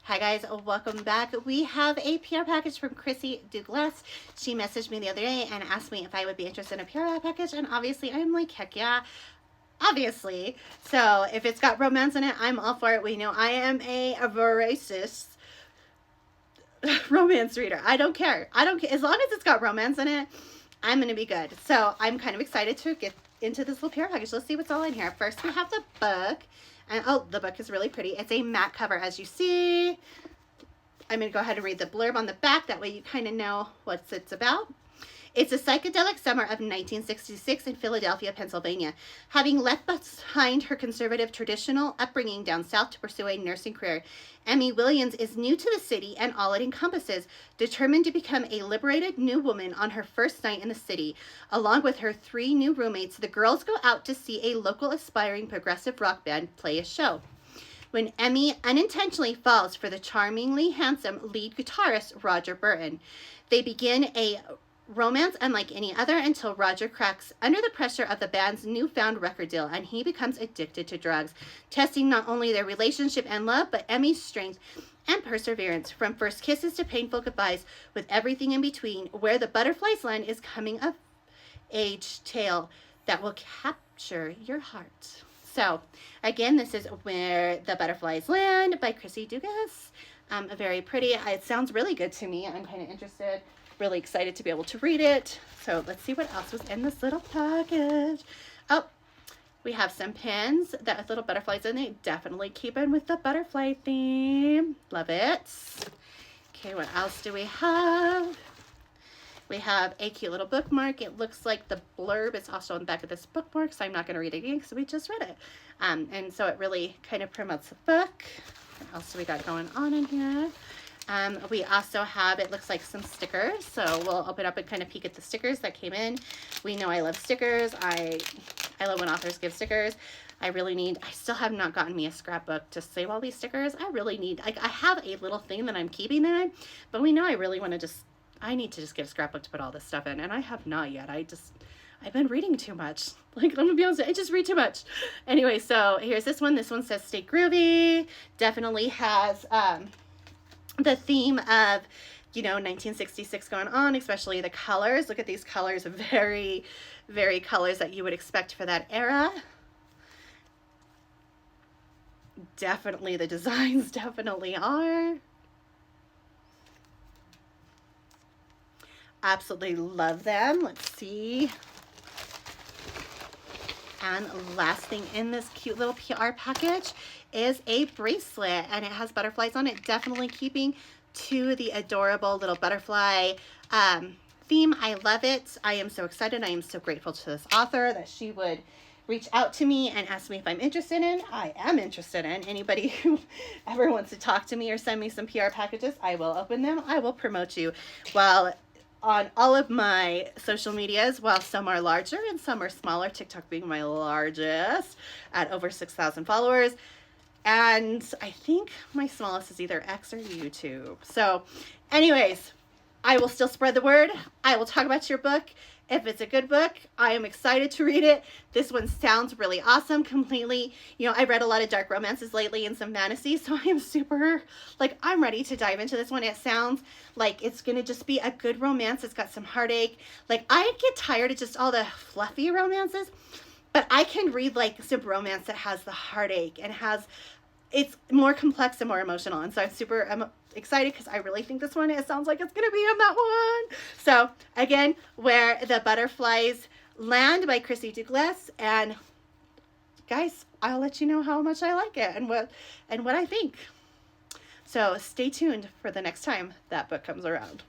Hi guys, welcome back. We have a PR package from Chrissy Dugas. She messaged me the other day and asked me if I would be interested in a PR package, and obviously I'm like, heck yeah, obviously. So if it's got romance in it, I'm all for it. We know I am a voracious romance reader. I don't care. As long as it's got romance in it, I'm gonna be good. So I'm kind of excited to get into this little PR package. Let's see what's all in here. First we have the book. And oh, the book is really pretty. It's a matte cover, as you see. I'm going to go ahead and read the blurb on the back. That way you kind of know what it's about. It's a psychedelic summer of 1966 in Philadelphia, Pennsylvania. Having left behind her conservative traditional upbringing down south to pursue a nursing career, Emmy Williams is new to the city and all it encompasses, determined to become a liberated new woman on her first night in the city. Along with her 3 new roommates, the girls go out to see a local aspiring progressive rock band play a show. When Emmy unintentionally falls for the charmingly handsome lead guitarist Roger Burton, they begin a romance unlike any other until Roger cracks under the pressure of the band's newfound record deal and he becomes addicted to drugs, testing not only their relationship and love, but Emmy's strength and perseverance. From first kisses to painful goodbyes, with everything in between, Where the Butterflies Land is coming of age tale that will capture your heart. So again, this is Where the Butterflies Land by Chrissy Dugas. Very pretty. It sounds really good to me. I'm kind of interested. Really excited to be able to read it. So let's see what else was in this little package. Oh, we have some pins that with little butterflies in it. Definitely keeping with the butterfly theme. Love it. Okay, what else do we have? We have a cute little bookmark. It looks like the blurb is also on the back of this bookmark, so I'm not going to read it again because we just read it. And so it really kind of promotes the book. What else do we got going on in here? We also have, it looks like some stickers, so we'll open up and kind of peek at the stickers that came in. We know I love stickers. I love when authors give stickers. I still have not gotten me a scrapbook to save all these stickers. I have a little thing that I'm keeping there, but we know I really want to I need to just get a scrapbook to put all this stuff in, and I have not yet. I've been reading too much. Like, I'm gonna be honest, I just read too much. Anyway, so here's this one. This one says Stay Groovy. Definitely has, the theme of, 1966 going on, especially the colors. Look at these colors, very, very colors that you would expect for that era. Definitely the designs definitely are. Absolutely love them. Let's see. And last thing in this cute little PR package is a bracelet, and it has butterflies on it, definitely keeping to the adorable little butterfly theme. I love it. I am so excited. I am so grateful to this author that she would reach out to me and ask me if I'm interested in. I am interested in. Anybody who ever wants to talk to me or send me some PR packages, I will open them. I will promote you. Well, on all of my social medias, while some are larger and some are smaller, TikTok being my largest at over 6,000 followers. And I think my smallest is either X or YouTube. So anyways, I will still spread the word. I will talk about your book. If it's a good book, I am excited to read it. This one sounds really awesome. Completely, I read a lot of dark romances lately and some fantasy, so I am super, I'm ready to dive into this one. It sounds like it's going to just be a good romance. It's got some heartache. I get tired of just all the fluffy romances, but I can read, some romance that has the heartache and it's more complex and more emotional. And so I'm excited because I really think this one, it sounds like it's going to be in that one. So again, Where the Butterflies Land by Chrissy Dugas. And guys, I'll let you know how much I like it and what I think. So stay tuned for the next time that book comes around.